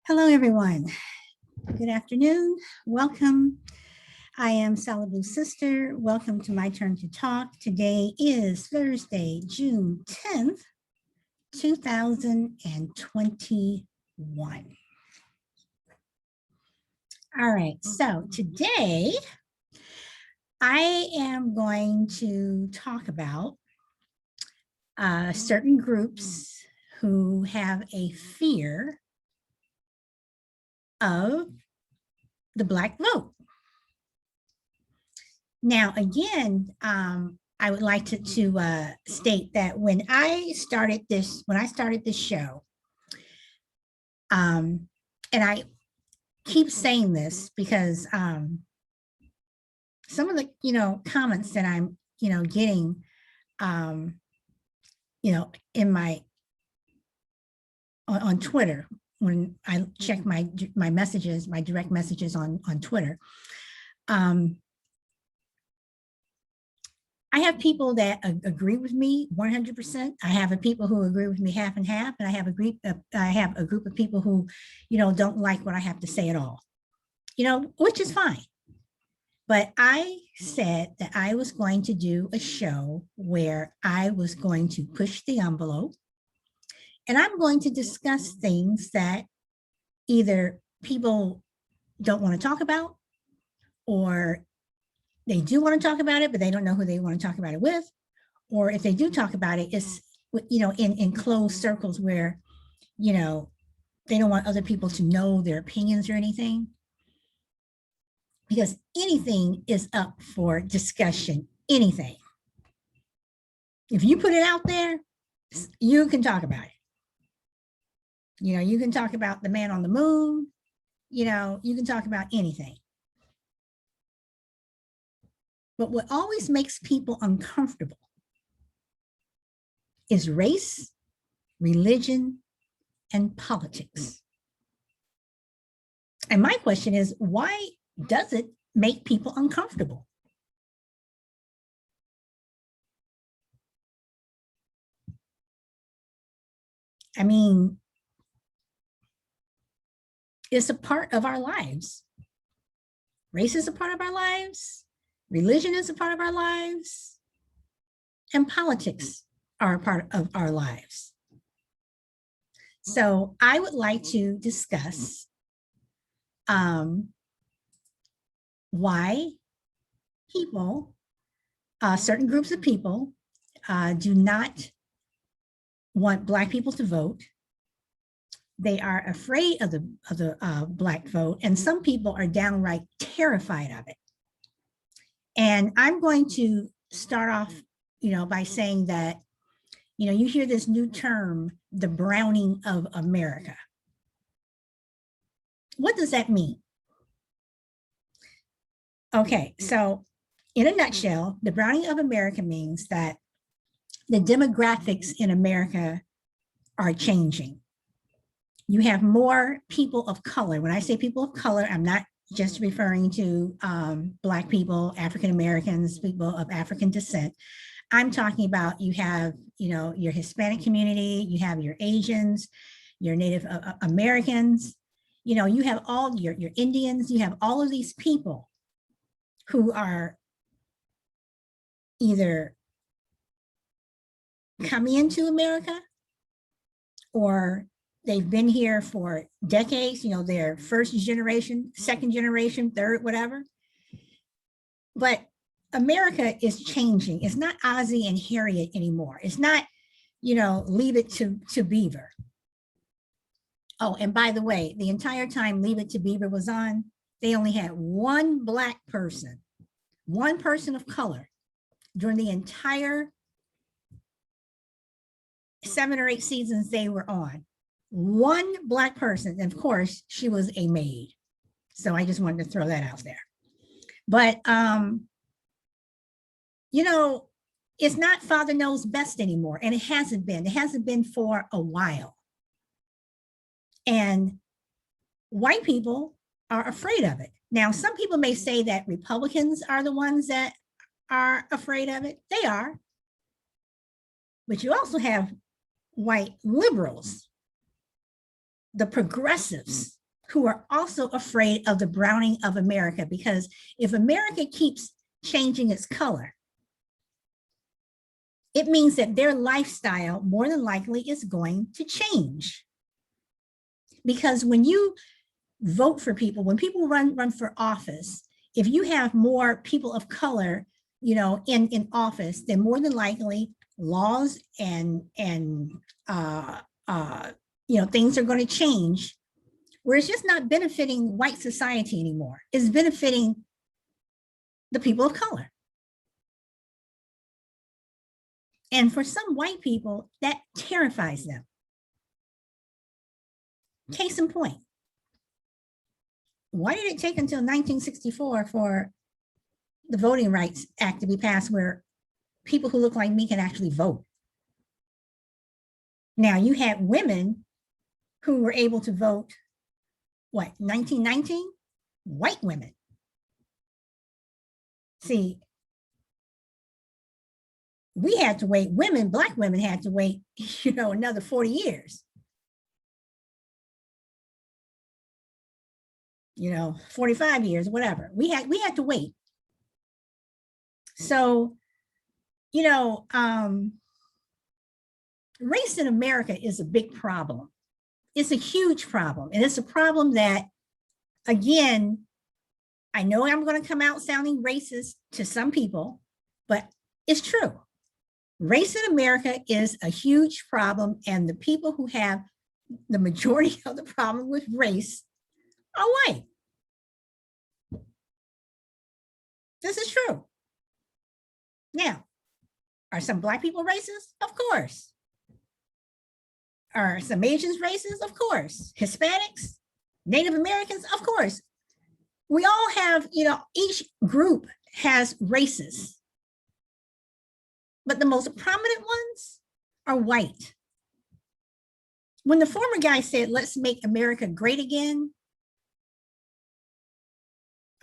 Hello, everyone. Good afternoon. Welcome. I am Salad Blue Sister. Welcome to My Turn to Talk. Today is Thursday, June 10th, 2021. All right, so today I am going to talk about certain groups who have a fear of the Black vote. Now, again, I would like to state that when I started this show, and I keep saying this because some of the comments that I'm getting in my on Twitter, when I check my messages, my direct messages on Twitter. I have people that agree with me 100%. I have people who agree with me half and half, and I have a group of people who, don't like what I have to say at all, which is fine. But I said that I was going to do a show where I was going to push the envelope, and I'm going to discuss things that either people don't want to talk about, or they do want to talk about it, but they don't know who they want to talk about it with. Or if they do talk about it, it's, in closed circles where, they don't want other people to know their opinions or anything. Because anything is up for discussion, anything. If you put it out there, you can talk about it. You can talk about the man on the moon, you can talk about anything. But what always makes people uncomfortable is race, religion, and politics. And my question is, why does it make people uncomfortable? I mean, it's a part of our lives. Race is a part of our lives. Religion is a part of our lives. And politics are a part of our lives. So I would like to discuss why people, certain groups of people, do not want Black people to vote. They are afraid of the Black vote, and some people are downright terrified of it. And I'm going to start off, by saying that, you hear this new term, the browning of America. What does that mean? Okay, so in a nutshell, the browning of America means that the demographics in America are changing. You have more people of color. When I say people of color, I'm not just referring to Black people, African Americans, people of African descent. I'm talking about, you have, your Hispanic community, you have your Asians, your Native Americans, you have all your Indians, you have all of these people who are either coming into America or they've been here for decades, they're first generation, second generation, third, whatever. But America is changing. It's not Ozzie and Harriet anymore. It's not, Leave It to Beaver. Oh, and by the way, the entire time Leave It to Beaver was on, they only had one Black person, one person of color during the entire 7 or 8 seasons they were on. One Black person, and of course, she was a maid. So I just wanted to throw that out there. But, it's not Father Knows Best anymore, and it hasn't been. It hasn't been for a while. And white people are afraid of it. Now, some people may say that Republicans are the ones that are afraid of it. They are. But you also have white liberals, the progressives, who are also afraid of the browning of America, because if America keeps changing its color, it means that their lifestyle more than likely is going to change. Because when you vote for people, when people run for office, if you have more people of color, in office, then more than likely laws and things are going to change, where it's just not benefiting white society anymore. It's benefiting the people of color. And for some white people, that terrifies them. Case in point, why did it take until 1964 for the Voting Rights Act to be passed, where people who look like me can actually vote? Now, you had women who were able to vote, 1919? White women. See, we had to wait, Black women had to wait, another 40 years. 45 years, whatever. We had to wait. So, race in America is a big problem. It's a huge problem. And it's a problem that, again, I know I'm going to come out sounding racist to some people, but it's true. Race in America is a huge problem, and the people who have the majority of the problem with race are white. This is true. Now, are some Black people racist? Of course. Are some Asians racist? Of course. Hispanics, Native Americans? Of course. We all have, each group has races, but the most prominent ones are white. When the former guy said, let's make America great again,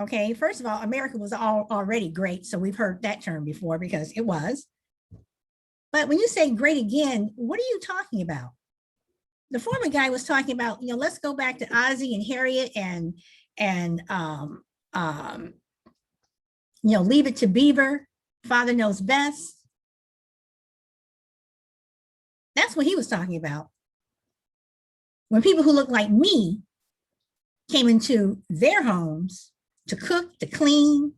okay, first of all, America was already great. So we've heard that term before, because it was. But when you say great again, what are you talking about? The former guy was talking about, let's go back to Ozzie and Harriet and Leave It to Beaver, Father Knows Best. That's what he was talking about. When people who look like me came into their homes to cook, to clean,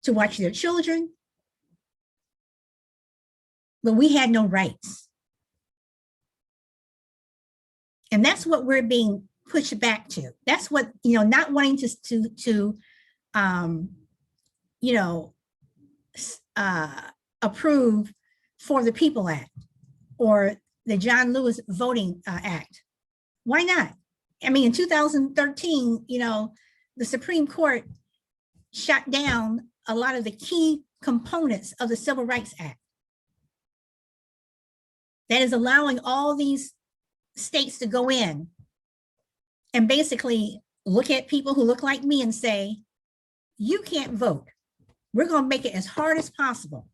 to watch their children, but we had no rights. And that's what we're being pushed back to. That's what, not wanting to approve For the People Act or the John Lewis Voting Act. Why not? I mean, in 2013, the Supreme Court shot down a lot of the key components of the Civil Rights Act that is allowing all these states to go in and basically look at people who look like me and say, you can't vote. We're going to make it as hard as possible.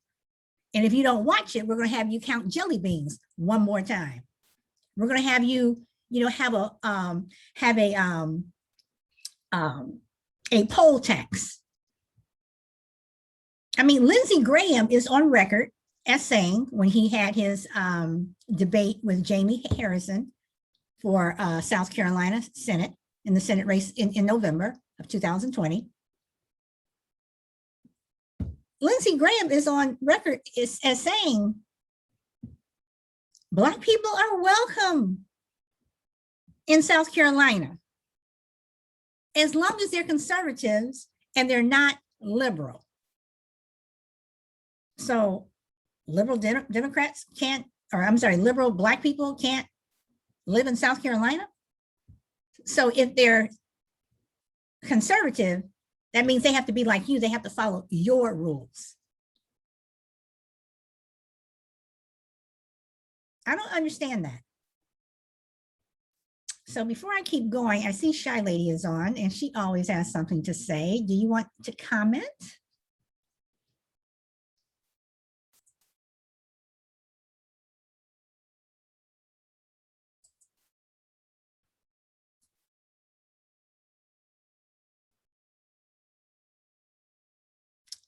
And if you don't watch it, we're going to have you count jelly beans one more time. We're going to have you, have a poll tax. I mean, Lindsey Graham is on record as saying, when he had his debate with Jamie Harrison for South Carolina Senate, in the Senate race in November of 2020, Lindsey Graham is on record as saying, Black people are welcome in South Carolina, as long as they're conservatives and they're not liberal. So liberal Democrats can't, or I'm sorry, liberal Black people can't live in South Carolina. So if they're conservative, that means they have to be like you. They have to follow your rules. I don't understand that. So before I keep going, I see Shy Lady is on and she always has something to say. Do you want to comment?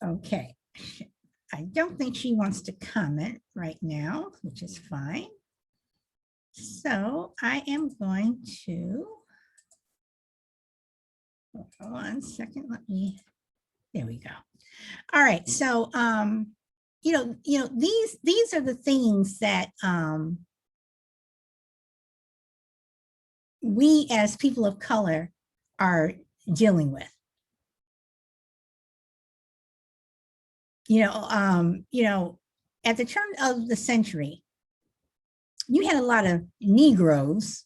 Okay. I don't think she wants to comment right now, which is fine. So I am going to, hold on 1 second, there we go. All right, so these are the things that we as people of color are dealing with. At the turn of the century, you had a lot of Negroes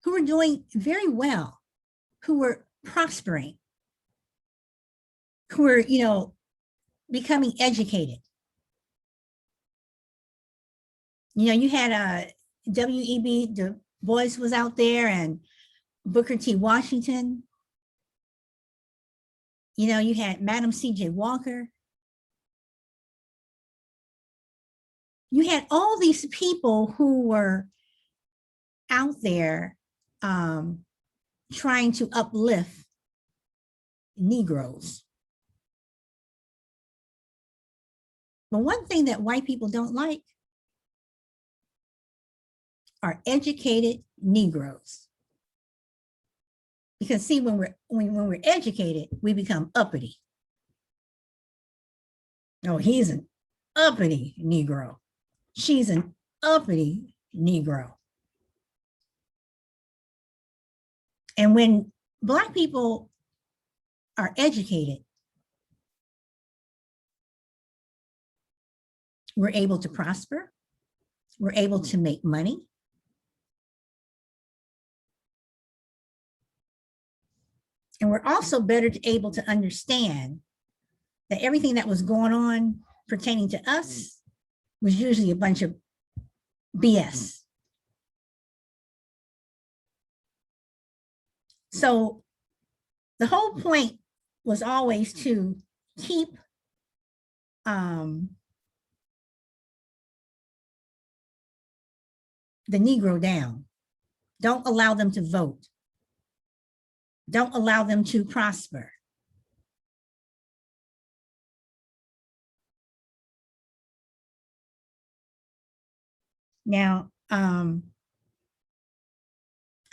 who were doing very well, who were prospering, who were, becoming educated. You had W.E.B. Du Bois was out there, and Booker T. Washington. You had Madam C.J. Walker. You had all these people who were out there trying to uplift Negroes. But one thing that white people don't like are educated Negroes. Because see, when we're educated, we become uppity. No, he's an uppity Negro. She's an uppity Negro. And when Black people are educated, we're able to prosper. We're able to make money. And we're also better able to understand that everything that was going on pertaining to us was usually a bunch of BS. So the whole point was always to keep the Negro down. Don't allow them to vote. Don't allow them to prosper. Now,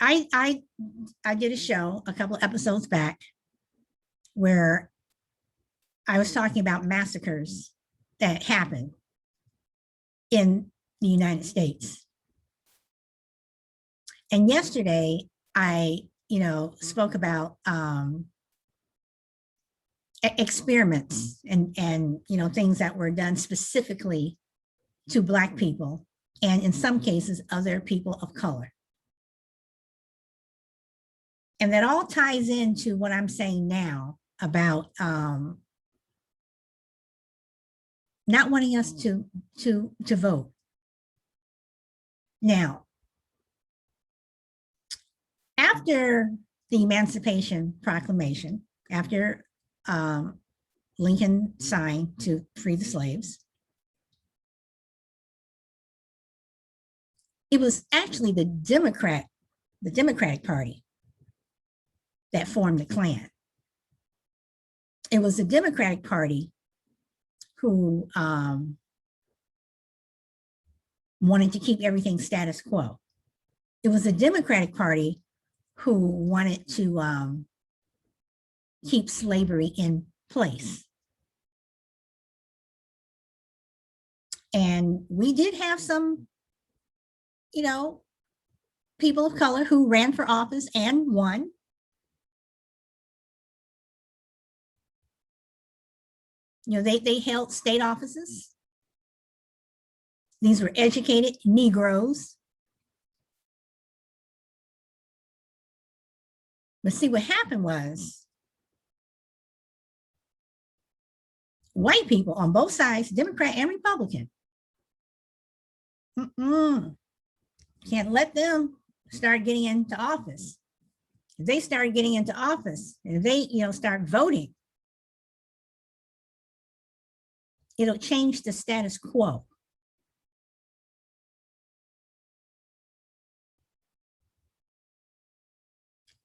I did a show a couple of episodes back where I was talking about massacres that happened in the United States. And yesterday, I spoke about experiments and things that were done specifically to Black people, and in some cases, other people of color. And that all ties into what I'm saying now about not wanting us to vote. Now, after the Emancipation Proclamation, after Lincoln signed to free the slaves, it was actually the Democratic Party that formed the Klan. It was the Democratic Party who wanted to keep everything status quo. It was the Democratic Party who wanted to keep slavery in place. And we did have some, people of color who ran for office and won. They held state offices. These were educated Negroes. But see, what happened was white people on both sides, Democrat and Republican, can't let them start getting into office. If they start getting into office, if they start voting, it'll change the status quo.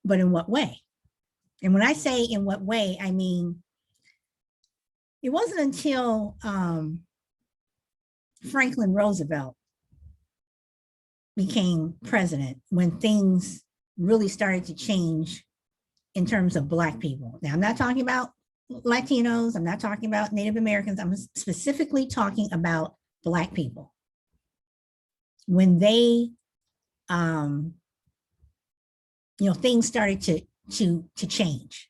But in what way? And when I say in what way, I mean it wasn't until Franklin Roosevelt became president when things really started to change in terms of Black people. Now, I'm not talking about Latinos, I'm not talking about Native Americans, I'm specifically talking about Black people. When they, things started to change.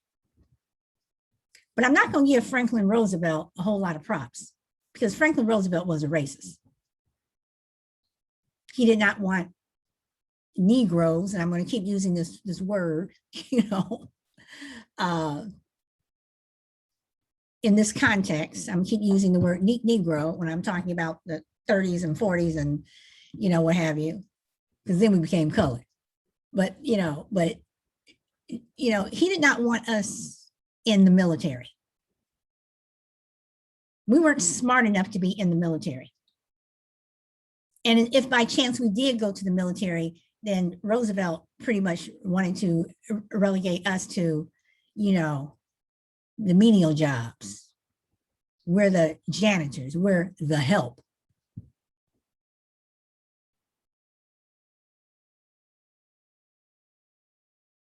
But I'm not going to give Franklin Roosevelt a whole lot of props because Franklin Roosevelt was a racist. He did not want Negroes, and I'm going to keep using this word, in this context. I'm keep using the word Negro when I'm talking about the 30s and 40s and, what have you, because then we became colored. But, he did not want us in the military. We weren't smart enough to be in the military. And if by chance we did go to the military, then Roosevelt pretty much wanted to relegate us to, the menial jobs. We're the janitors, we're the help.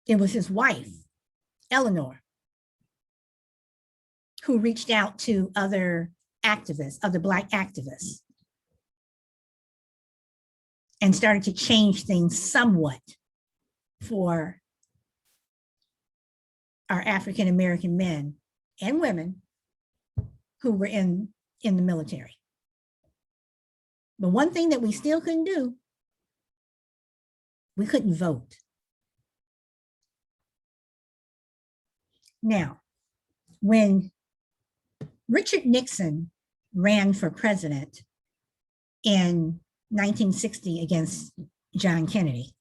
It was his wife, Eleanor, who reached out to other activists, other Black activists, and started to change things somewhat for our African-American men and women who were in the military. But one thing that we still couldn't do, we couldn't vote. Now, when Richard Nixon ran for president in 1960 against John Kennedy,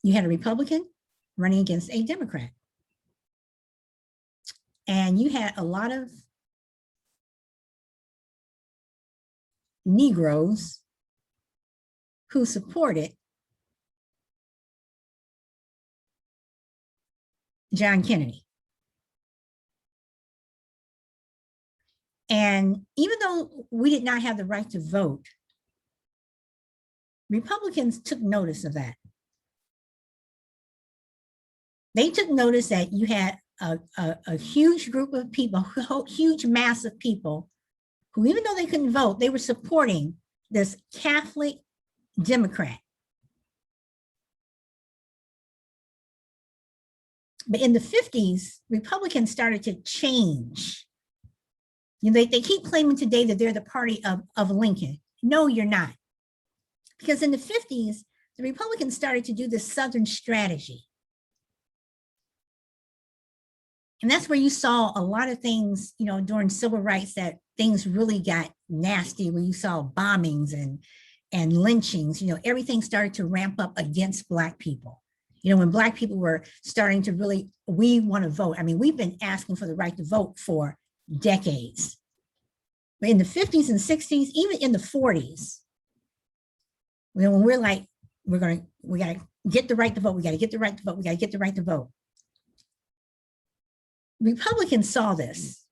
you had a Republican running against a Democrat. And you had a lot of Negroes who supported John Kennedy. And even though we did not have the right to vote, Republicans took notice of that. They took notice that you had a huge group of people, huge mass of people who, even though they couldn't vote, they were supporting this Catholic Democrat. But in the 50s, Republicans started to change. They keep claiming today that they're the party of Lincoln. No, you're not. Because in the 50s, the Republicans started to do this Southern strategy. And that's where you saw a lot of things, during civil rights, that things really got nasty, where you saw bombings and lynchings. Everything started to ramp up against Black people. When Black people were starting to really, we want to vote. I mean, we've been asking for the right to vote for decades. But in the 50s and 60s, even in the 40s, when we're like, we got to get the right to vote, we got to get the right to vote, we got to get the right to vote. Republicans saw this.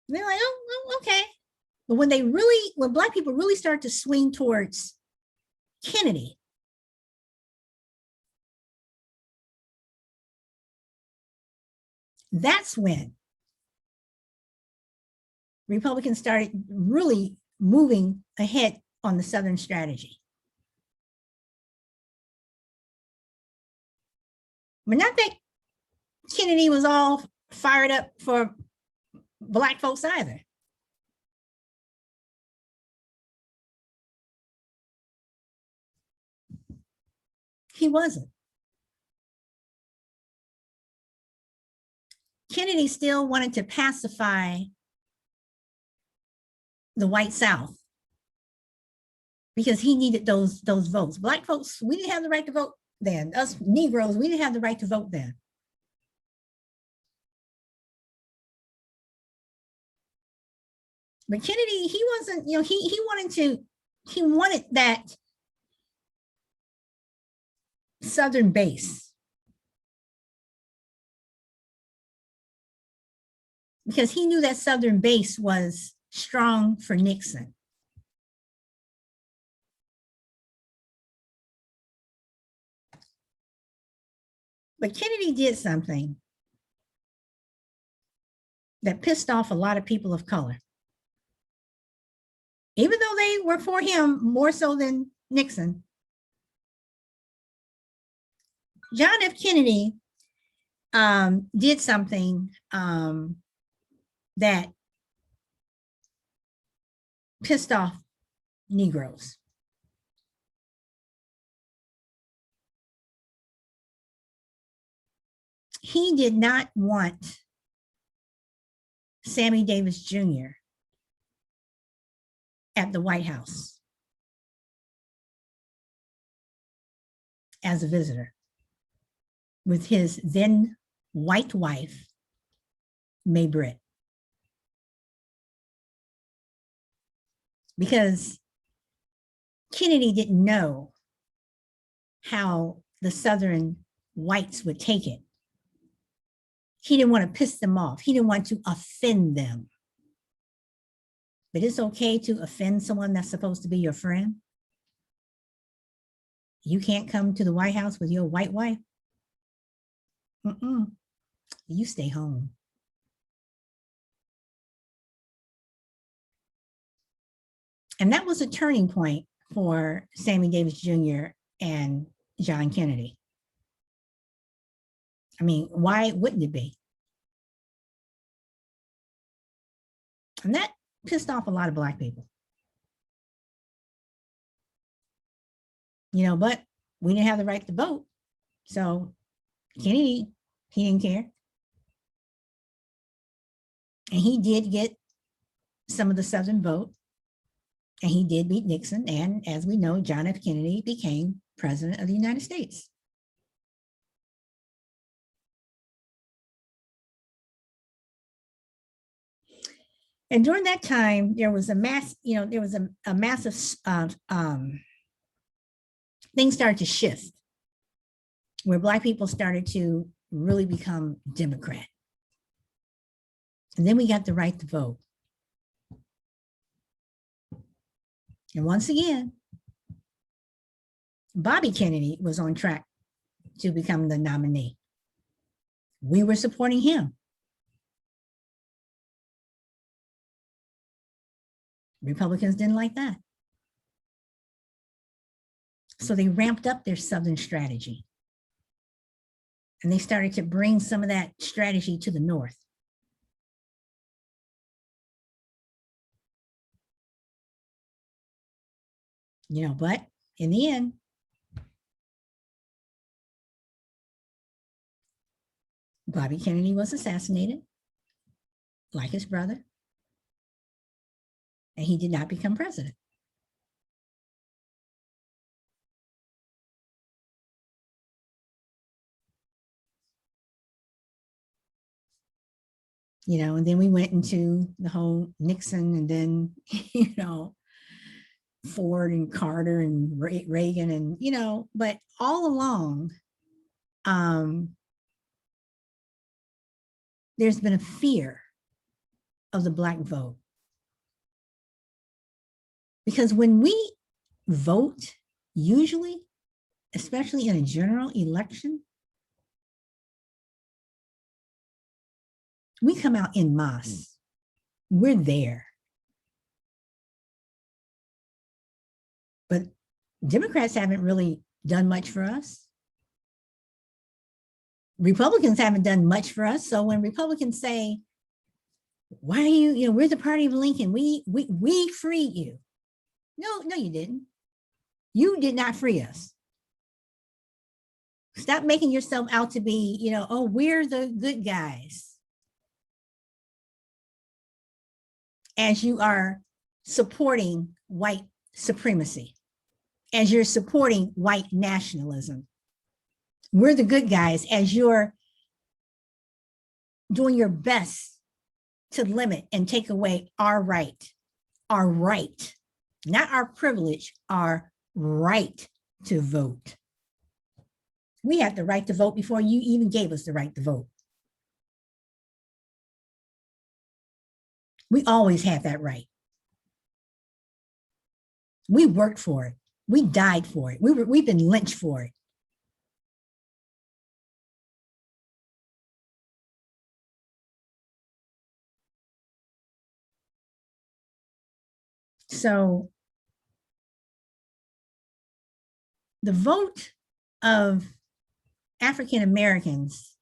They're like, oh, okay. But when Black people really started to swing towards Kennedy, that's when Republicans started really moving ahead on the Southern strategy. But not that Kennedy was all fired up for Black folks either. He wasn't. Kennedy still wanted to pacify the white South because he needed those votes. Black folks, we didn't have the right to vote then. Us Negroes, we didn't have the right to vote then. But Kennedy, he wasn't, he wanted that Southern base. because he knew that Southern base was strong for Nixon. But Kennedy did something that pissed off a lot of people of color. Even though they were for him more so than Nixon, John F. Kennedy did something that pissed off Negroes. He did not want Sammy Davis Jr. at the White House as a visitor with his then white wife, Mae Britt. Because Kennedy didn't know how the Southern whites would take it. He didn't want to piss them off. He didn't want to offend them. But it's okay to offend someone that's supposed to be your friend. You can't come to the White House with your white wife. You stay home. And that was a turning point for Sammy Davis Jr. and John Kennedy. I mean, why wouldn't it be? And that pissed off a lot of Black people. You know, but we didn't have the right to vote. So Kennedy, he didn't care. And he did get some of the Southern vote. And he did beat Nixon. And as we know, John F. Kennedy became president of the United States. And during that time, there was a massive things started to shift where Black people started to really become Democrat. And then we got the right to vote. And once again, Bobby Kennedy was on track to become the nominee. We were supporting him. Republicans didn't like that. So they ramped up their Southern strategy. And they started to bring some of that strategy to the North. You know, but in the end, Bobby Kennedy was assassinated, like his brother, and he did not become president. You know, and then we went into the whole Nixon and then, you know, Ford and Carter and Reagan and, you know, but all along, there's been a fear of the Black vote. Because when we vote, usually, especially in a general election, we come out en masse. We're there. But Democrats haven't really done much for us. Republicans haven't done much for us. So when Republicans say, why are you know, we're the party of Lincoln. We freed you. No, you didn't. You did not free us. Stop making yourself out to be, you know, oh, we're the good guys. As you are supporting white supremacy, as you're supporting white nationalism. We're the good guys as you're doing your best to limit and take away our right, not our privilege, our right to vote. We had the right to vote before you even gave us the right to vote. We always had that right. We worked for it. We died for it. We've been lynched for it. So the vote of African Americans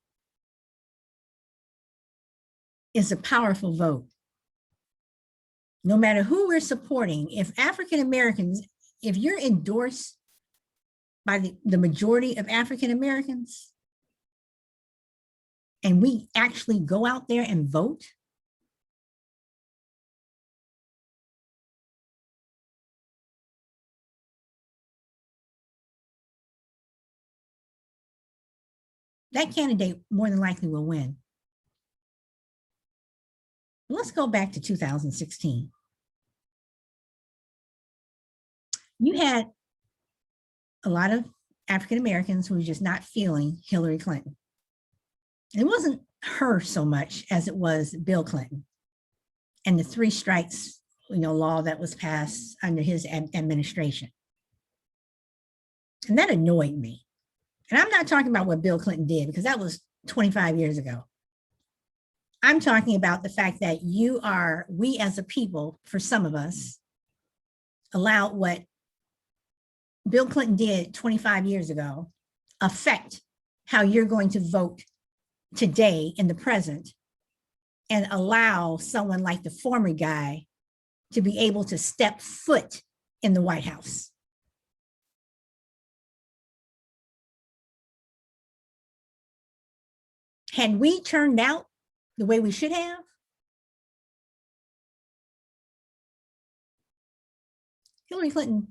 is a powerful vote. No matter who we're supporting, if African Americans, if you're endorsed by the majority of African Americans, and we actually go out there and vote, that candidate more than likely will win. Let's go back to 2016. You had a lot of African Americans who were just not feeling Hillary Clinton. It wasn't her so much as it was Bill Clinton and the three strikes, law that was passed under his administration. And that annoyed me. And I'm not talking about what Bill Clinton did, because that was 25 years ago. I'm talking about the fact that we as a people, for some of us, allowed what Bill Clinton did 25 years ago affect how you're going to vote today in the present, and allow someone like the former guy to be able to step foot in the White House. Had we turned out the way we should have, Hillary Clinton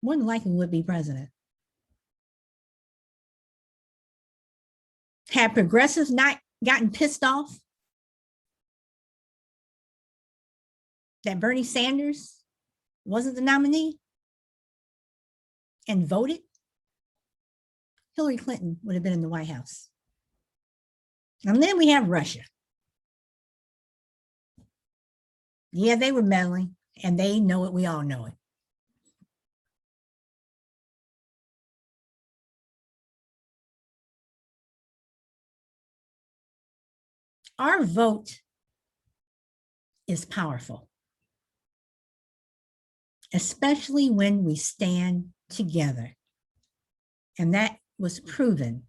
more than likely would be president. Had progressives not gotten pissed off that Bernie Sanders wasn't the nominee and voted, Hillary Clinton would have been in the White House. And then we have Russia. Yeah, they were meddling, and they know it. We all know it. Our vote is powerful, especially when we stand together. And that was proven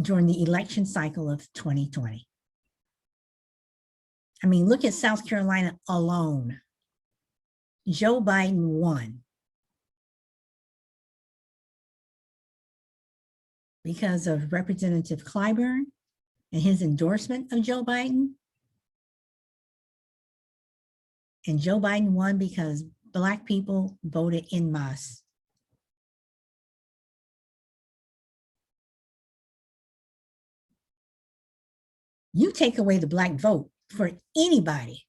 during the election cycle of 2020. I mean, look at South Carolina alone. Joe Biden won because of Representative Clyburn and his endorsement of Joe Biden. And Joe Biden won because Black people voted en masse. You take away the Black vote for anybody,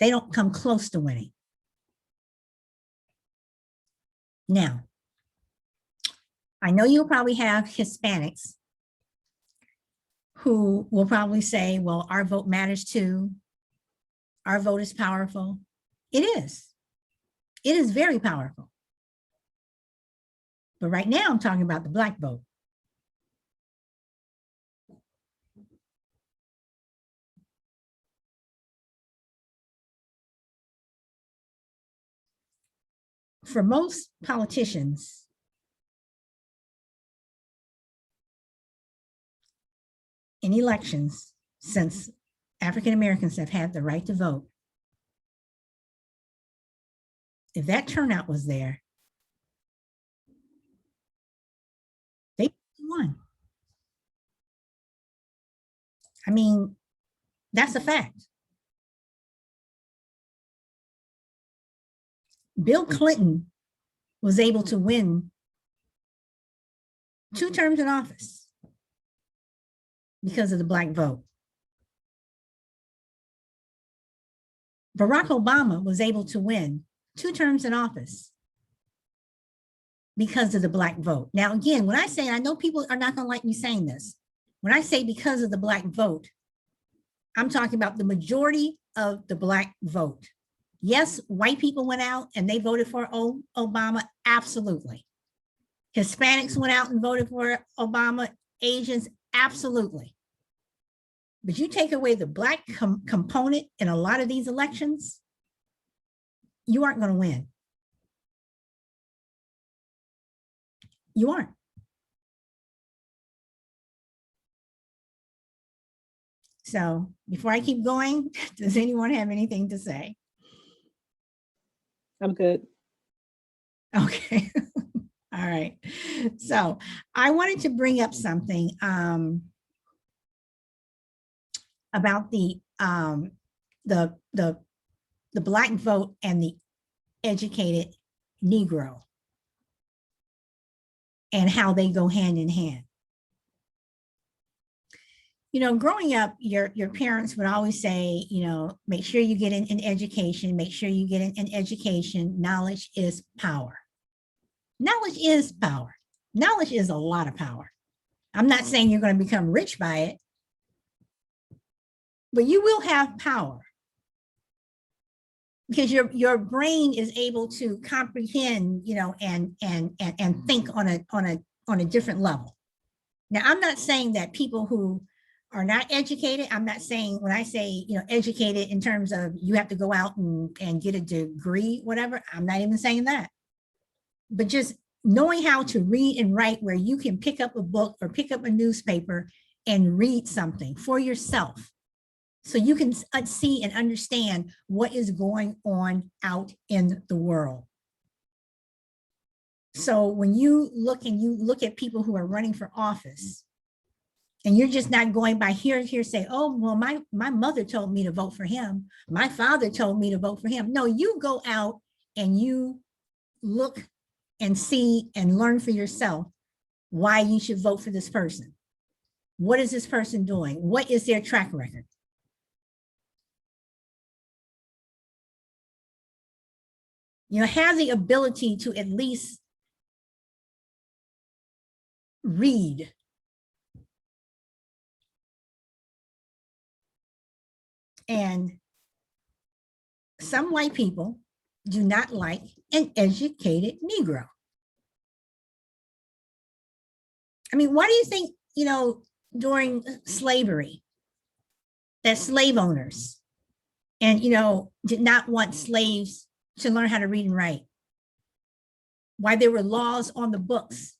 they don't come close to winning. Now, I know you'll probably have Hispanics who will probably say, well, our vote matters too. Our vote is powerful. It is. It is very powerful. But right now I'm talking about the Black vote. For most politicians, in elections, since African Americans have had the right to vote, if that turnout was there, they won. I mean, that's a fact. Bill Clinton was able to win 2 terms in office because of the Black vote. Barack Obama was able to win 2 terms in office because of the Black vote. Now, again, when I say, I know people are not going to like me saying this, when I say because of the Black vote, I'm talking about the majority of the Black vote. Yes, white people went out and they voted for Obama, absolutely. Hispanics went out and voted for Obama, Asians, absolutely. But you take away the Black component in a lot of these elections, you aren't going to win. You aren't. So before I keep going, does anyone have anything to say? I'm good. Okay. All right. So I wanted to bring up something about the Black vote and the educated Negro and how they go hand in hand. You know, growing up, your parents would always say, you know, make sure you get an education, make sure you get an education. Knowledge is power. Knowledge is power. Knowledge is a lot of power. I'm not saying you're going to become rich by it, but you will have power because your brain is able to comprehend, you know, and think on a different level. Now, I'm not saying that people who are not educated, I'm not saying, when I say, you know, educated in terms of you have to go out and get a degree, whatever, I'm not even saying that. But just knowing how to read and write, where you can pick up a book or pick up a newspaper and read something for yourself, so you can see and understand what is going on out in the world. So when you look at people who are running for office, and you're just not going by hearsay, oh, well, my mother told me to vote for him, my father told me to vote for him. No, you go out and you look and see and learn for yourself why you should vote for this person. What is this person doing? What is their track record? You know, have the ability to at least read. And some white people do not like an educated Negro. I mean, why do you think, you know, during slavery, that slave owners and, you know, did not want slaves to learn how to read and write? Why there were laws on the books,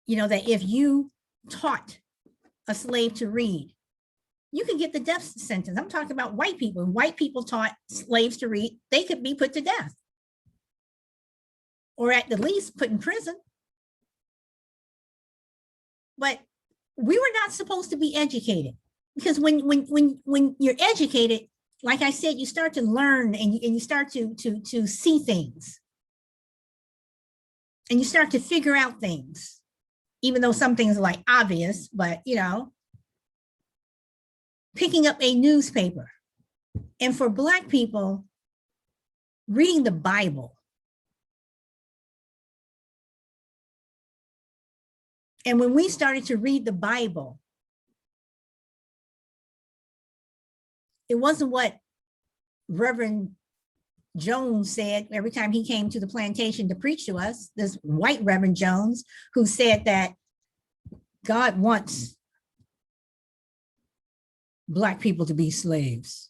you know, that if you taught a slave to read, you could get the death sentence. I'm talking about white people. White people taught slaves to read, they could be put to death, or at the least put in prison. But we were not supposed to be educated, because when you're educated, like I said, you start to learn and you start to see things, and you start to figure out things, even though some things are like obvious. But you know, picking up a newspaper, and for Black people, reading the Bible. And when we started to read the Bible, it wasn't what Reverend Jones said every time he came to the plantation to preach to us, this white Reverend Jones, who said that God wants Black people to be slaves.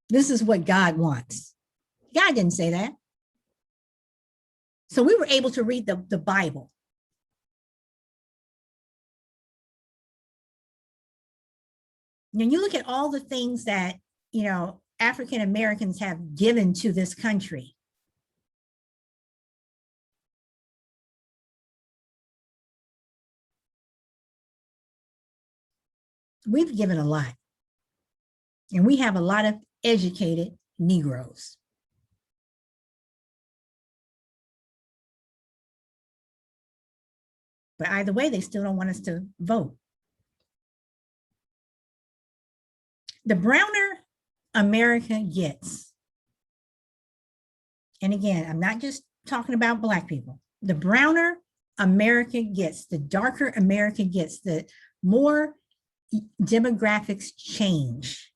This is what God wants. God didn't say that. So we were able to read the Bible. And you look at all the things that, you know, African Americans have given to this country. We've given a lot. And we have a lot of educated Negroes. But either way, they still don't want us to vote. The browner America gets, and again, I'm not just talking about Black people, The browner America gets, the darker America gets, the more demographics change.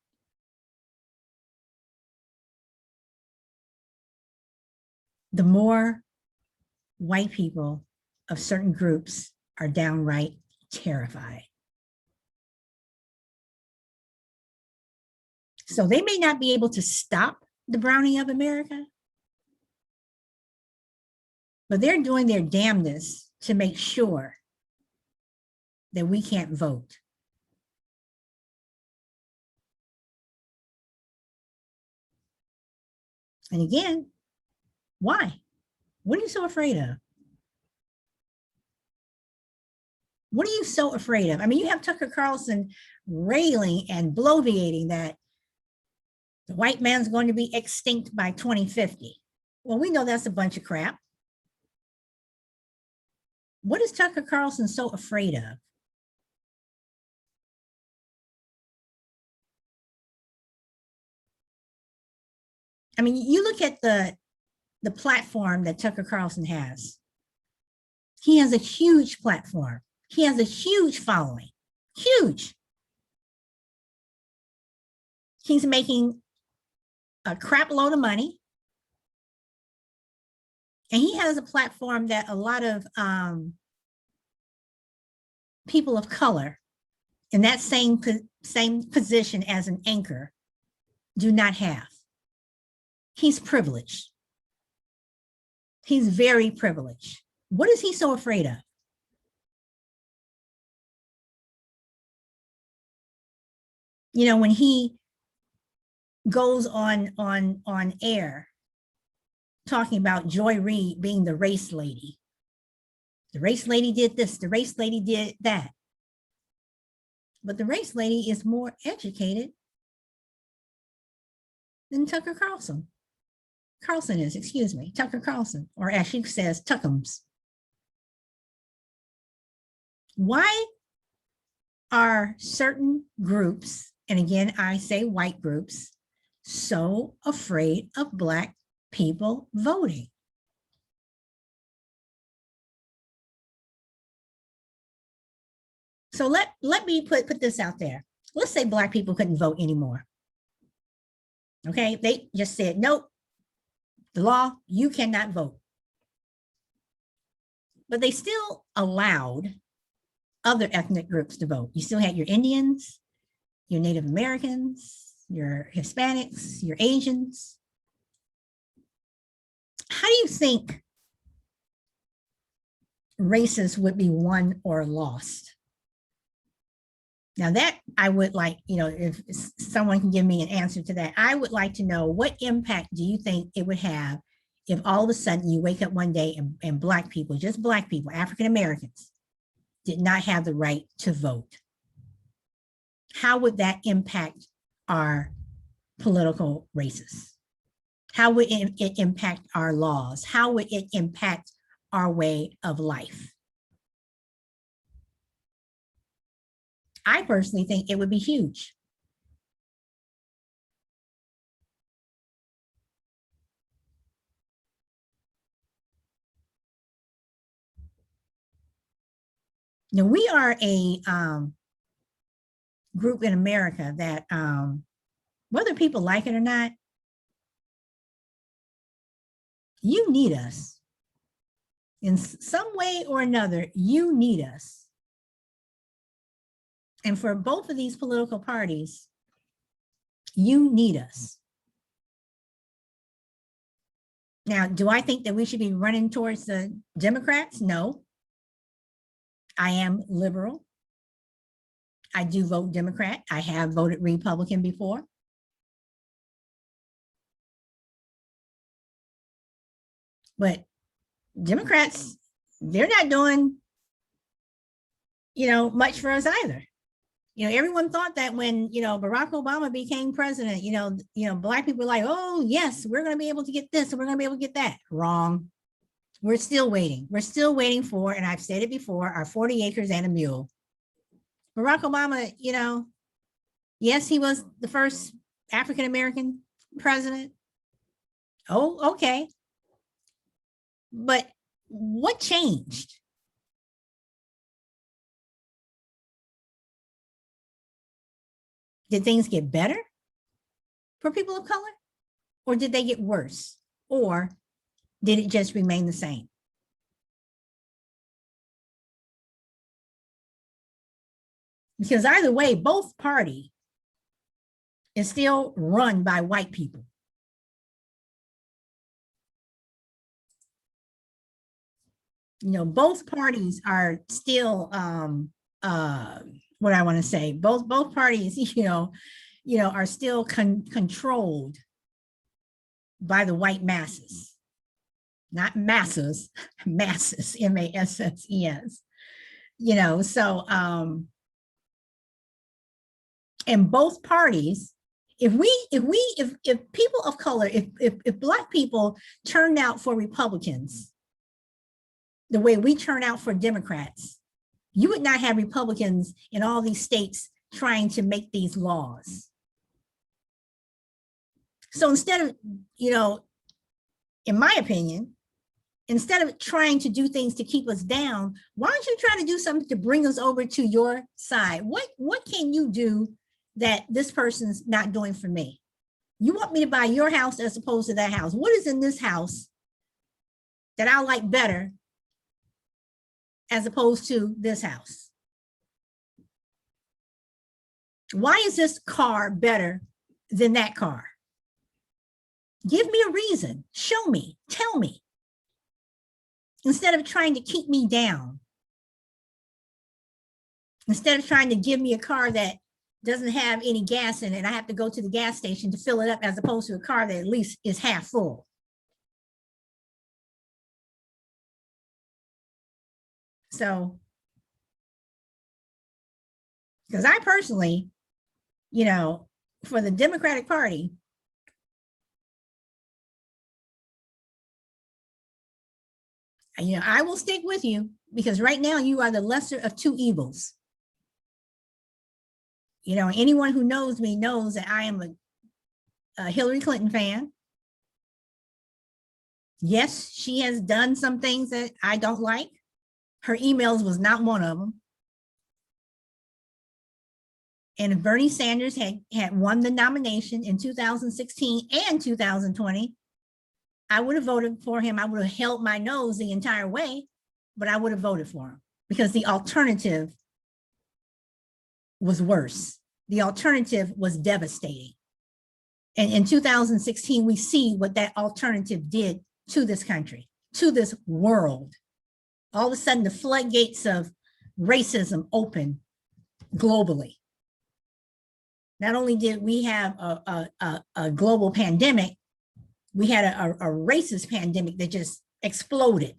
The more white people of certain groups are downright terrified. So they may not be able to stop the browning of America, but they're doing their damnedest to make sure that we can't vote. And again, why? What are you so afraid of? What are you so afraid of? I mean, you have Tucker Carlson railing and bloviating that the white man's going to be extinct by 2050. Well, we know that's a bunch of crap. What is Tucker Carlson so afraid of? I mean, you look at the platform that Tucker Carlson has. He has a huge platform. He has a huge following, huge. He's making a crap load of money. And he has a platform that a lot of people of color in that same position as an anchor do not have. He's privileged. He's very privileged. What is he so afraid of? You know, when he goes on air talking about Joy Reid being the race lady. The race lady did this, the race lady did that. But the race lady is more educated than Tucker Carlson. Carlson is, excuse me, Tucker Carlson, or as she says, Tuckums. Why are certain groups, and again, I say white groups, so afraid of Black people voting? So let me put this out there. Let's say Black people couldn't vote anymore. Okay, they just said, nope, the law, you cannot vote. But they still allowed other ethnic groups to vote. You still had your Indians, your Native Americans, your Hispanics, your Asians. How do you think races would be won or lost? Now that I would like, you know, if someone can give me an answer to that, I would like to know, what impact do you think it would have if all of a sudden you wake up one day and Black people, just Black people, African Americans, did not have the right to vote? How would that impact our political races? How would it impact our laws? How would it impact our way of life? I personally think it would be huge. Now, we are a group in America that, whether people like it or not, you need us. In some way or another, you need us. And for both of these political parties, you need us. Now, do I think that we should be running towards the Democrats? No. I am liberal. I do vote Democrat. I have voted Republican before. But Democrats, they're not doing, you know, much for us either. You know, everyone thought that when, you know, Barack Obama became president, you know, Black people were like, oh, yes, we're going to be able to get this and we're going to be able to get that. Wrong. We're still waiting. We're still waiting for, and I've said it before, our 40 acres and a mule. Barack Obama, you know, yes, he was the first African-American president. Oh, okay. But what changed? Did things get better for people of color? Or did they get worse? Or did it just remain the same? Because either way, both party is still run by white people. You know, both parties are still what I want to say, both parties, are still controlled by the white masses, not masses, masses, masses, so and both parties, if people of color, if Black people turned out for Republicans the way we turn out for Democrats, you would not have Republicans in all these states trying to make these laws. So instead of, in my opinion, instead of trying to do things to keep us down, why don't you try to do something to bring us over to your side? What can you do that this person's not doing for me? You want me to buy your house as opposed to that house. What is in this house that I like better as opposed to this house? Why is this car better than that car? Give me a reason, show me, tell me, instead of trying to keep me down, instead of trying to give me a car that doesn't have any gas in it, I have to go to the gas station to fill it up, as opposed to a car that at least is half full. So, because I personally, for the Democratic Party, I will stick with you, because right now you are the lesser of two evils. Anyone who knows me knows that I am a Hillary Clinton fan. Yes, she has done some things that I don't like. Her emails was not one of them. And if Bernie Sanders had won the nomination in 2016 and 2020, I would have voted for him. I would have held my nose the entire way, but I would have voted for him, because the alternative was worse. The alternative was devastating. And in 2016, we see what that alternative did to this country, to this world. All of a sudden, the floodgates of racism open globally. Not only did we have a global pandemic, we had a racist pandemic that just exploded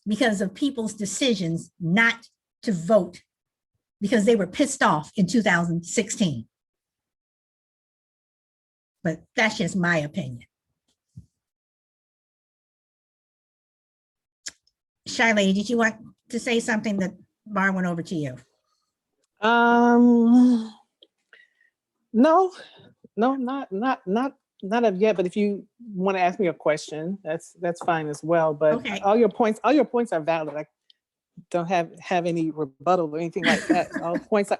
because of people's decisions not to vote, because they were pissed off in 2016. But that's just my opinion. Shy Lady, did you want to say something that Barr went over to you? No, not of yet. But if you want to ask me a question, that's fine as well. But okay. all your points are valid. I don't have any rebuttal or anything like that.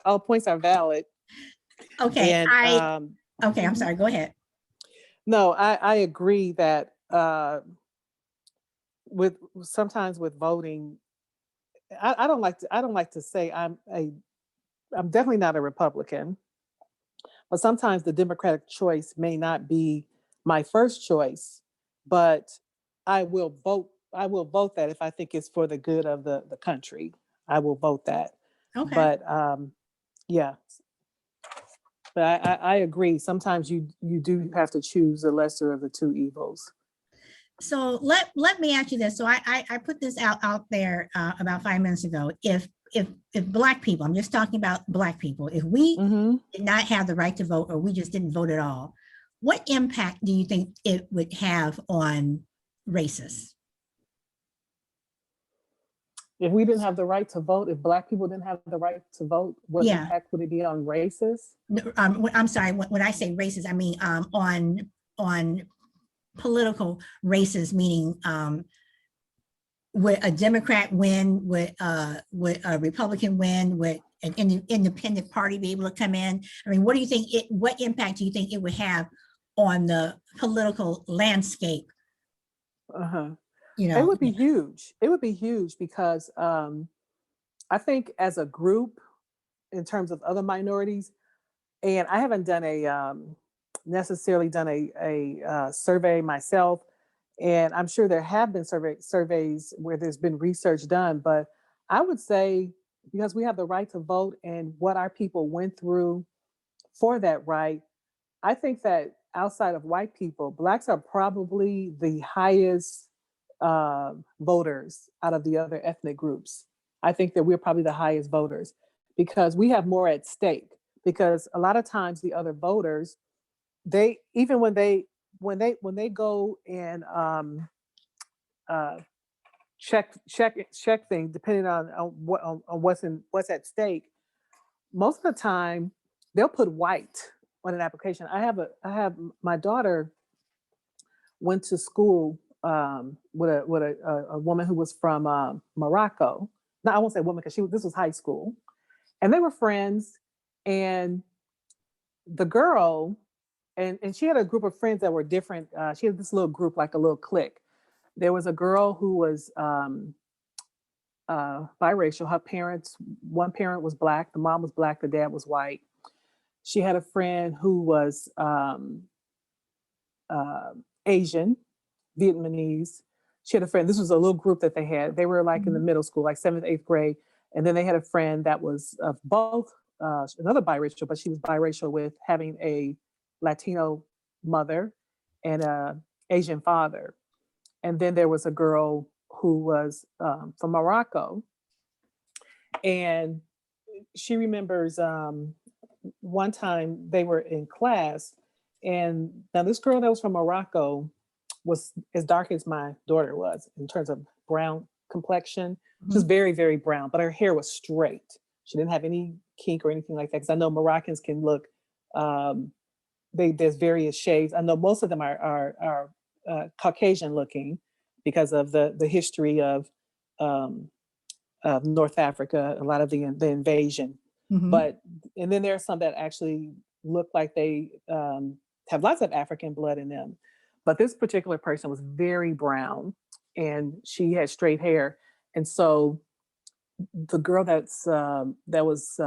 all points are valid. Okay. And, okay, I'm sorry. Go ahead. No, I agree that sometimes with voting, I don't like to say I'm definitely not a Republican, but sometimes the Democratic choice may not be my first choice, but I will vote that if I think it's for the good of the country. I will vote that. Okay. But yeah. But I agree. Sometimes you do have to choose the lesser of the two evils. So let me ask you this. So I put this out there about 5 minutes ago. If Black people, I'm just talking about Black people, if we did not have the right to vote, or we just didn't vote at all, what impact do you think it would have on racists? If we didn't have the right to vote, if Black people didn't have the right to vote, what impact would it be on racists? I'm sorry, when I say racist, I mean on political races, meaning would a Democrat win, would a Republican win, would an independent party be able to come in? I mean, what do you think what impact do you think it would have on the political landscape? Uh-huh. You It know, would be huge. It would be huge because I think as a group, in terms of other minorities, and I haven't done a necessarily done a survey myself, and I'm sure there have been surveys where there's been research done, but I would say because we have the right to vote and what our people went through for that right, I think that outside of white people, blacks are probably the highest voters out of the other ethnic groups. I think that we're probably the highest voters because we have more at stake. Because a lot of times the other voters, they even when they go and uh, check things, depending on what's at stake, most of the time they'll put white on an application. I have my daughter went to school with a woman who was from Morocco. Now I won't say woman because this was high school, and they were friends. And the girl, and she had a group of friends that were different. She had this little group, like a little clique. There was a girl who was biracial. Her parents, one parent was black, the mom was black, the dad was white. She had a friend who was uh, Asian, Vietnamese. She had a friend. This was a little group that they had. They were like in the middle school, like seventh, eighth grade. And then they had a friend that was of both, another biracial, but she was biracial with having a Latino mother and a Asian father. And then there was a girl who was from Morocco. And she remembers one time they were in class. And now this girl that was from Morocco was as dark as my daughter was in terms of brown complexion. She was very, very brown, but her hair was straight. She didn't have any kink or anything like that. Because I know Moroccans can look, there's various shades. I know most of them are Caucasian looking because of the history of North Africa, a lot of the invasion. But and then there are some that actually look like they have lots of African blood in them. But this particular person was very brown, and she had straight hair. And so the girl that was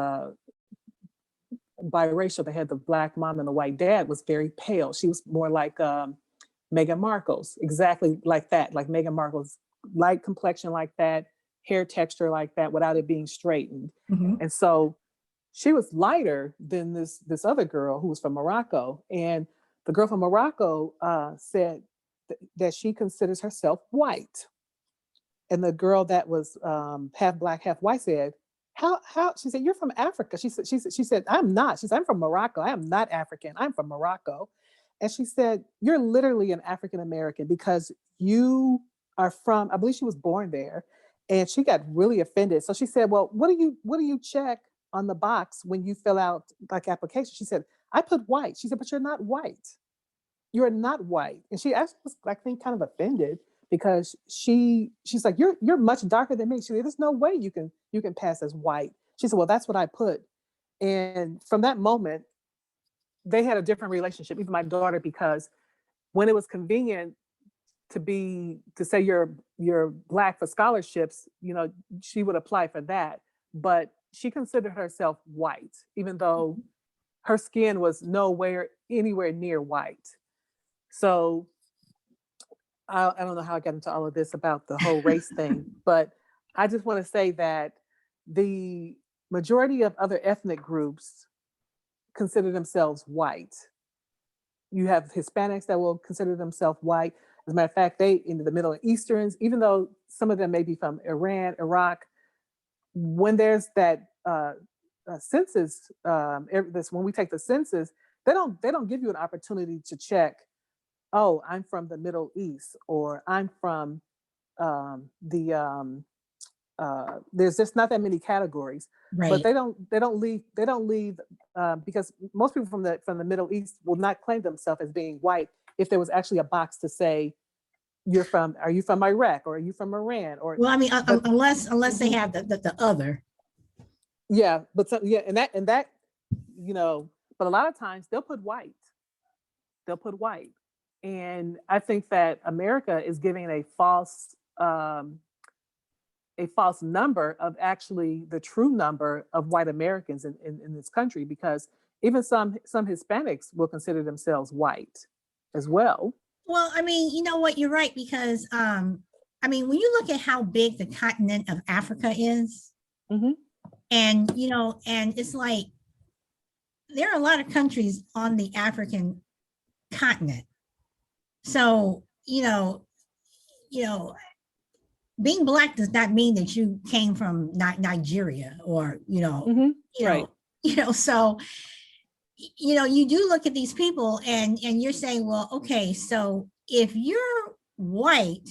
biracial, that had the black mom and the white dad, was very pale. She was more like Meghan Markle's, exactly like that, like Meghan Markle's, light complexion like that, hair texture like that, without it being straightened. And so she was lighter than this other girl who was from Morocco. And the girl from Morocco said that she considers herself white. And the girl that was half black, half white said, how, she said, you're from Africa. She said, I'm not. She said, I'm from Morocco. I am not African. I'm from Morocco. And she said, you're literally an African American because you are from, I believe she was born there. And she got really offended. So she said, well, what do you check on the box when you fill out like application? She said, I put white. She said, but you're not white. You're not white. And she actually was, I think, kind of offended because she's like, you're much darker than me. She said, there's no way you can pass as white. She said, well, that's what I put. And from that moment, they had a different relationship, even my daughter, because when it was convenient to say you're black for scholarships, she would apply for that. But she considered herself white, even though her skin was anywhere near white. So I don't know how I got into all of this about the whole race thing, but I just want to say that the majority of other ethnic groups consider themselves white. You have Hispanics that will consider themselves white. As a matter of fact, in the Middle Easterns, even though some of them may be from Iran, Iraq, when there's that census, when we take the census, they don't give you an opportunity to check, oh, I'm from the Middle East, or I'm from there's just not that many categories. Right. But they don't leave because most people from the Middle East will not claim themselves as being white, if there was actually a box to say, are you from Iraq, or are you from Iran, or, Well, I mean, but unless they Mhm. have the other. Yeah, but yeah, and that, but a lot of times they'll put white. They'll put white. And I think that America is giving a false number of actually the true number of white Americans in this country, because even some Hispanics will consider themselves white as well. Well, I mean, you know what, you're right, because I mean, when you look at how big the continent of Africa is, Hmm. and and it's like there are a lot of countries on the African continent. So, you know, being black does not mean that you came from Nigeria or, Hmm. you Right. know, so you do look at these people and you're saying, well, okay, so if you're white,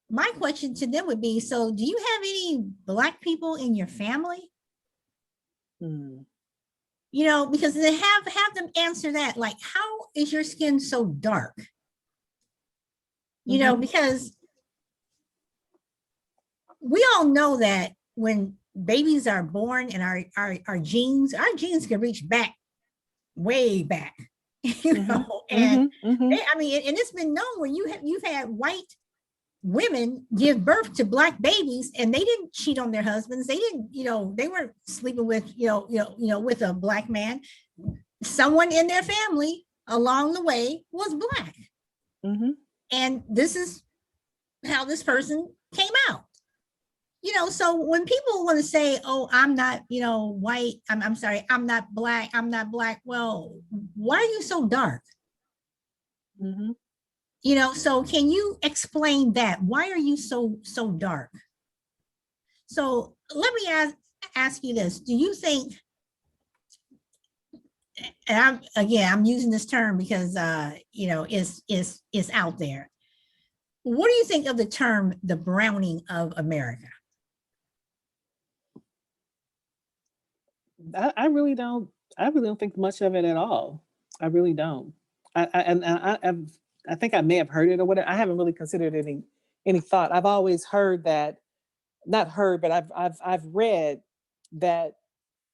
my question to them would be, so do you have any black people in your family? Mm. Because they have them answer that, like, how is your skin so dark? Hmm. Because we all know that when babies are born and our genes can reach back, way back, Hmm. and Hmm. Hmm. I mean, and it's been known where you've had white women give birth to black babies and they didn't cheat on their husbands. They didn't, they weren't sleeping with, with a black man. Someone in their family along the way was black. Hmm. And this is how this person came out. So when people want to say, oh, I'm not, white, I'm sorry, I'm not black. Well, why are you so dark? Hmm. So can you explain that? Why are you so dark? So let me ask you this. Do you think, and I'm using this term because it's out there. What do you think of the term the browning of America? I really don't. I really don't think much of it at all. I really don't. I think I may have heard it or whatever. I haven't really considered any thought. I've always heard that, not heard, but I've read that,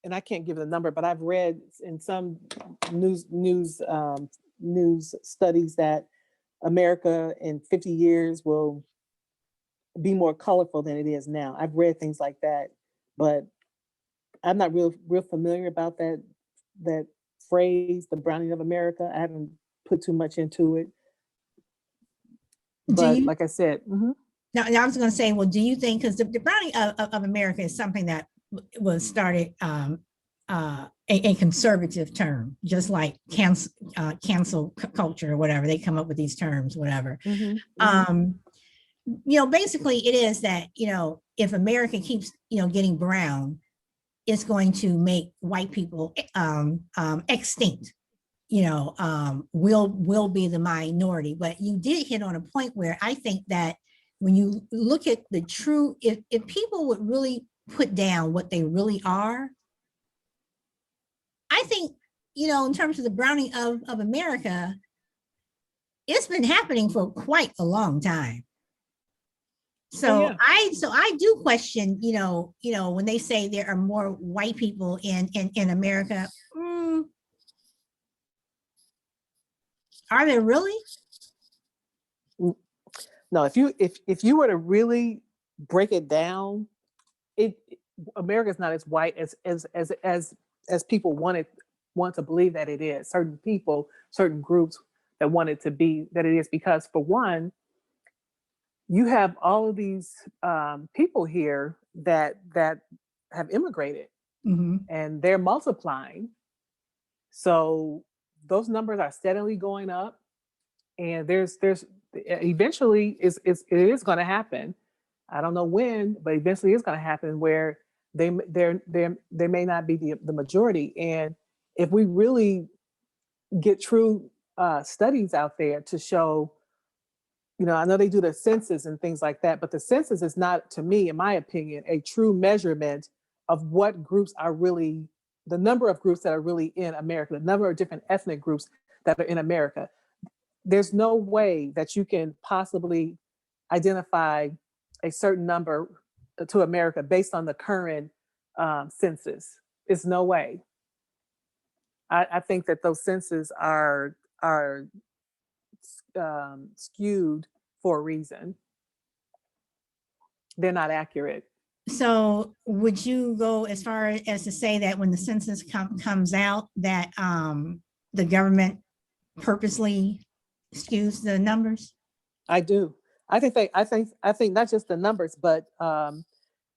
and I can't give the number, but I've read in some news studies that America in 50 years will be more colorful than it is now. I've read things like that, but I'm not real familiar about that phrase, the browning of America. I haven't put too much into it, Do but you like I said, now I was going to say, well, do you think, because the browning of America is something that was started a conservative term, just like cancel culture or whatever. They come up with these terms, whatever. hmm, hmm, Um, basically it is that, if America keeps, getting brown, it's going to make white people extinct. Will be the minority. But you did hit on a point where I think that when you look at the true, if people would really put down what they really are, I think, in terms of the browning of America, it's been happening for quite a long time. oh So yeah, I do question, when they say there are more white people in America. Are there really? no. If you were to really break it down, it America's not as white as people want to believe that it is. Certain people, certain groups that want it to be that it is, because for one, you have all of these people here that have immigrated Mhm. and they're multiplying. So those numbers are steadily going up, and there's eventually it is going to happen. I don't know when, but eventually it's going to happen where they may not be the majority. And if we really get true studies out there to show, I know they do the census and things like that, but the census is not, to me, in my opinion, a true measurement of what groups are really, the number of groups that are really in America, the number of different ethnic groups that are in America. there's no way that you can possibly identify a certain number to America based on the current census. It's no way. I think that those census are skewed for a reason. They're not accurate. So would you go as far as to say that when the census comes out that the government purposely skews the numbers? I do. I think not just the numbers, but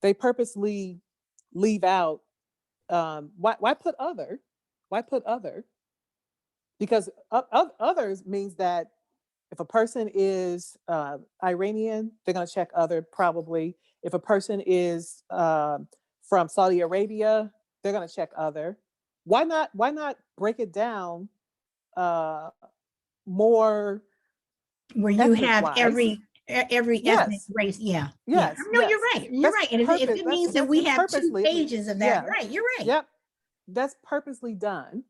they purposely leave out why put other? Why put other? Because others means that if a person is Iranian, they're going to check other probably. If a person is from Saudi Arabia, they're going to check other. Why not break it down more Where you have ethnic-wise? every ethnic Yes. race. Yeah. Yes. Yeah. No, yes. you're right. You're That's right. And if purpose. it means that That's we have 2 purposely. pages of that, Yeah. right, you're right. Yep. That's purposely done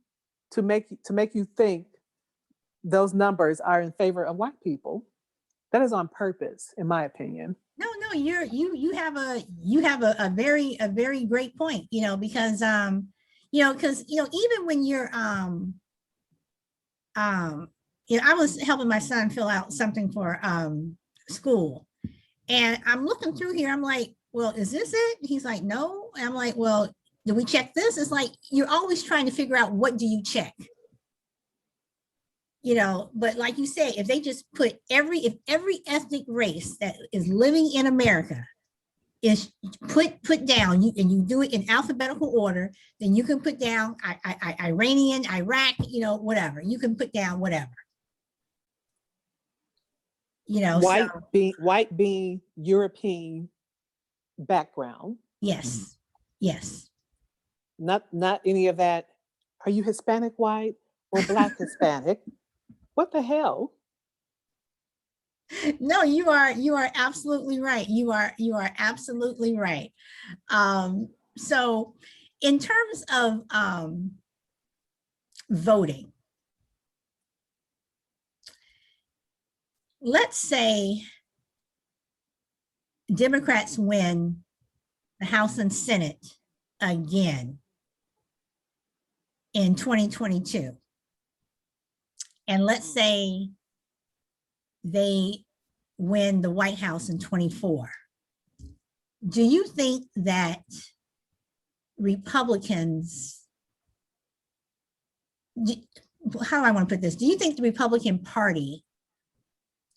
to make you think those numbers are in favor of white people. That is on purpose, in my opinion. No, you have a very great point, because even when you're I was helping my son fill out something for school, and I'm looking through here, I'm like, well, is this it? He's like, no. And I'm like, well, do we check this? It's like you're always trying to figure out what do you check. But like you say, if they just put if every ethnic race that is living in America is put down, and you do it in alphabetical order, then you can put down Iranian, Iraq, whatever. You can put down whatever. White being European background. Yes. Yes. Not any of that. Are you Hispanic white or Black Hispanic? What the hell? No, you are absolutely right. You are absolutely right. So in terms of voting, let's say Democrats win the House and Senate again in 2022. And let's say they win the White House in 24. Do you think that Republicans, how do I want to put this? Do you think the Republican Party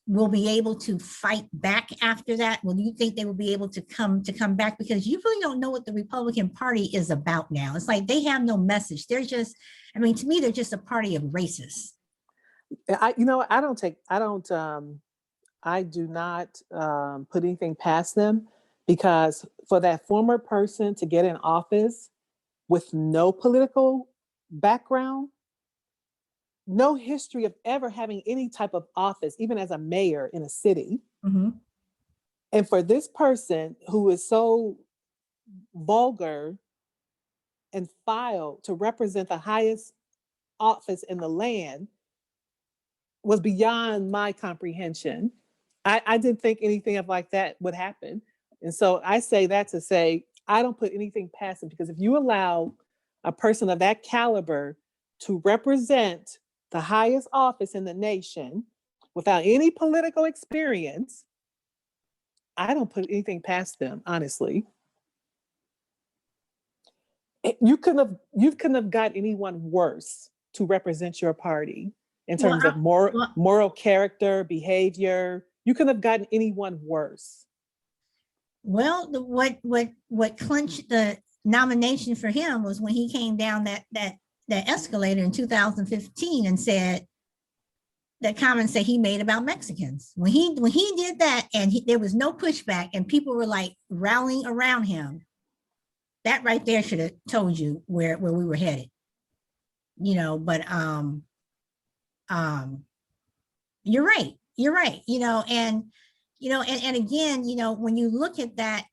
will be able to fight back after that? Well, do you think they will be able to come back? Because you really don't know what the Republican Party is about now. It's like they have no message. They're just, to me, they're just a party of racists. I do not put anything past them, because for that former person to get in office with no political background, no history of ever having any type of office, even as a mayor in a city. Mm-hmm. And for this person who is so vulgar and vile to represent the highest office in the land was beyond my comprehension. I didn't think anything of like that would happen. And so I say that to say, I don't put anything past them, because if you allow a person of that caliber to represent the highest office in the nation without any political experience, I don't put anything past them, honestly. You couldn't have got anyone worse to represent your party in terms of moral character, behavior. You couldn't have gotten anyone worse. Well, what clinched the nomination for him was when he came down that escalator in 2015 and said that comments that he made about Mexicans. When he did that, and there was no pushback, and people were like rallying around him, that right there should have told you where we were headed. But you're right. And again, when you look at that,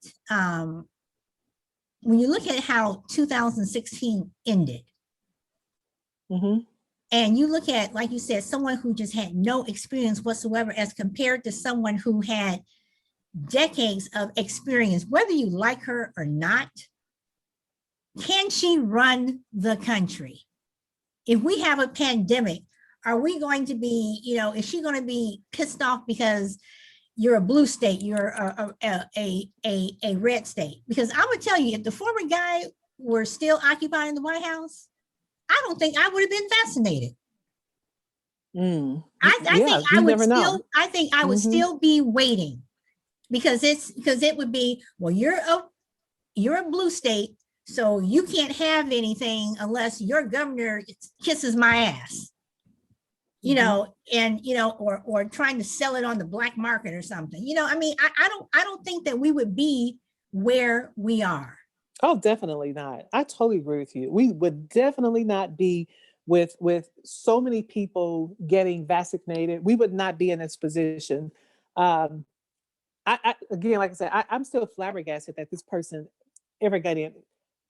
when you look at how 2016 ended, mm-hmm. and you look at, like you said, someone who just had no experience whatsoever as compared to someone who had decades of experience, whether you like her or not, can she run the country? If we have a pandemic, are we going to be, is she going to be pissed off because you're a blue state, you're a red state? Because I would tell you, if the former guy were still occupying the White House, I don't think I would have been vaccinated. I think I would still be waiting, because it would be, well, you're a blue state, so you can't have anything unless your governor kisses my ass, or trying to sell it on the black market or something. I don't think that we would be where we are. Oh, definitely not. I totally agree with you. We would definitely not be with so many people getting vaccinated. We would not be in this position. I again, like I said, I'm still flabbergasted that this person ever got in.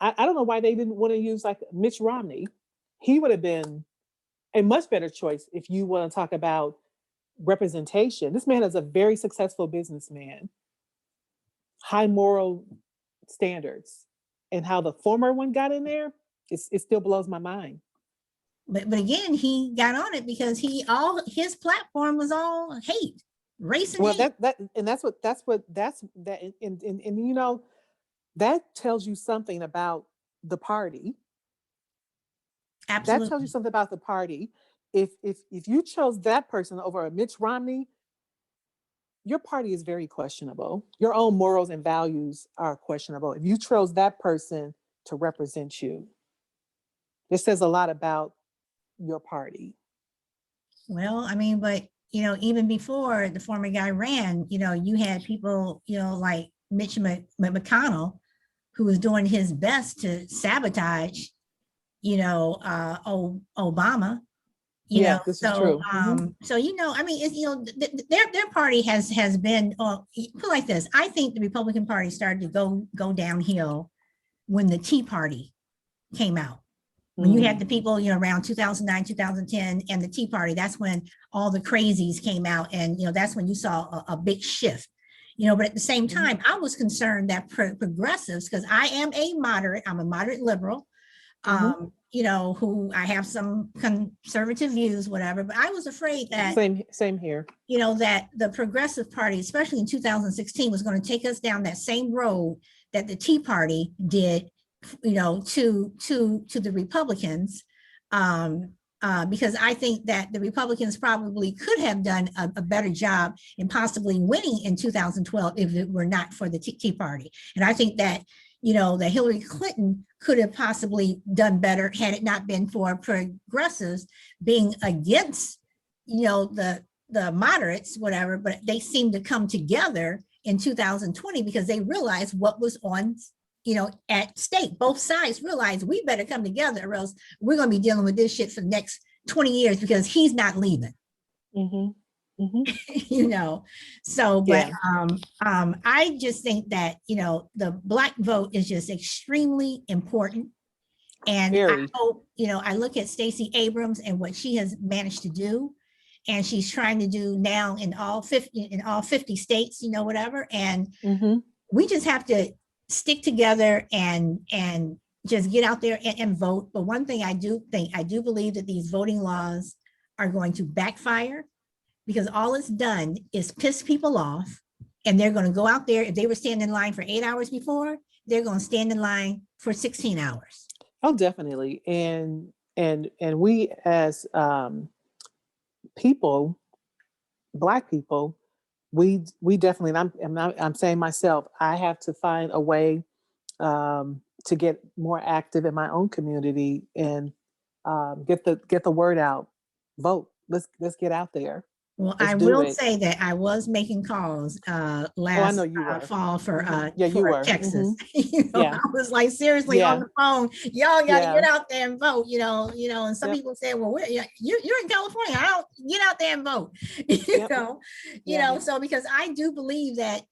I don't know why they didn't want to use like Mitch Romney. He would have been a much better choice if you want to talk about representation. This man is a very successful businessman, high moral standards, and how the former one got in there, it still blows my mind. But again, he got on it because his platform was all hate, race and hate. That tells you something about the party. Absolutely. That tells you something about the party. If you chose that person over a Mitch Romney, your party is very questionable. Your own morals and values are questionable. If you chose that person to represent you, it says a lot about your party. Well, I mean, but even before the former guy ran, you had people, like Mitch McConnell, who was doing his best to sabotage, Obama. This is true. So I mean, it's, their party has been, put like this. I think the Republican Party started to go downhill when the Tea Party came out. When you had the people, around 2009, 2010, and the Tea Party, that's when all the crazies came out, and that's when you saw a big shift. But at the same time, I was concerned that progressives, because I'm a moderate liberal, who I have some conservative views, whatever, but I was afraid that same here, that the Progressive Party, especially in 2016, was going to take us down that same road that the Tea Party did, to the Republicans, because I think that the Republicans probably could have done a better job in possibly winning in 2012 if it were not for the Tea Party. And I think that, that Hillary Clinton could have possibly done better had it not been for progressives being against, the moderates, whatever, but they seemed to come together in 2020 because they realized what was on, at stake. Both sides realized we better come together, or else we're going to be dealing with this shit for the next 20 years because he's not leaving. So, but I just think that, the Black vote is just extremely important. And I hope, I look at Stacey Abrams and what she has managed to do, and she's trying to do now in all 50 states, whatever. And we just have to stick together and just get out there and vote. But one thing I do believe that these voting laws are going to backfire, because all it's done is piss people off, and they're going to go out there. If they were standing in line for 8 hours before, they're going to stand in line for 16 hours. Oh, definitely. And we as people, Black people, we definitely, and I'm saying myself, I have to find a way to get more active in my own community and get the word out. Vote. Let's get out there. Well, I will say that I was making calls last fall for Texas. I was like, seriously, on the phone, y'all got to get out there and vote. And some people say, well, you're in California, I don't get out there and vote. So because I do believe that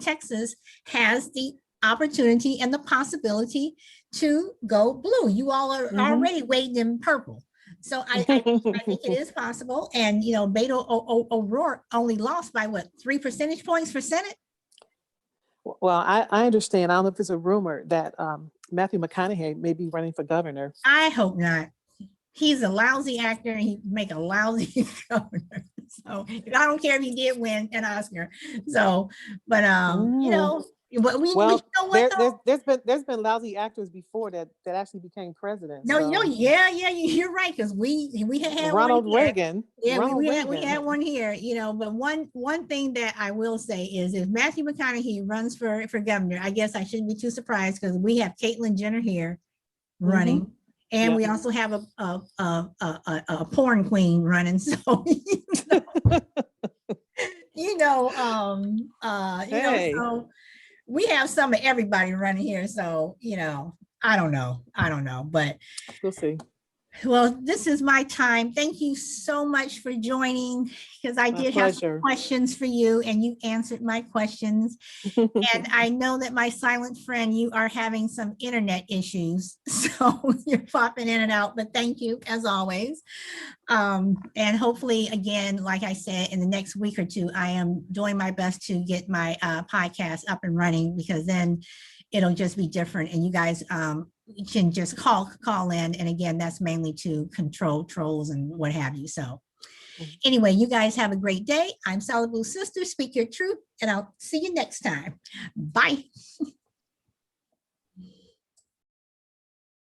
Texas has the opportunity and the possibility to go blue. You all are already waiting in purple. So I think it is possible. And, you know, Beto O'Rourke only lost by what, 3 percentage points for Senate? Well, I understand. I don't know if it's a rumor that Matthew McConaughey may be running for governor. I hope not. He's a lousy actor and he make a lousy governor. So I don't care if he did win an Oscar. So, but you know, but we Well, you know what though? there's been lousy actors before that actually became president. No, So yeah, you're right, because we had Ronald one here. Reagan. Yeah, Ronald we Reagan. had one here, you know, but one thing that I will say is if Matthew McConaughey runs for governor, I guess I shouldn't be too surprised because we have Caitlyn Jenner here running. And Yep. we also have a porn queen running. So you know, Hey. so we have some of everybody running here. So, you know, I don't know, but We'll see. well, this is my time. Thank you so much for joining, because I My did have some pleasure. questions for you and you answered my questions. And I know that my silent friend, you are having some internet issues. So you're popping in and out, but thank you as always. And hopefully, again, like I said, in the next week or two, I am doing my best to get my podcast up and running, because then it'll just be different and you guys can just call in. And again, that's mainly to control trolls and what have you. So anyway, you guys have a great day. I'm Solid Blue Sister, speak your truth, and I'll see you next time. Bye.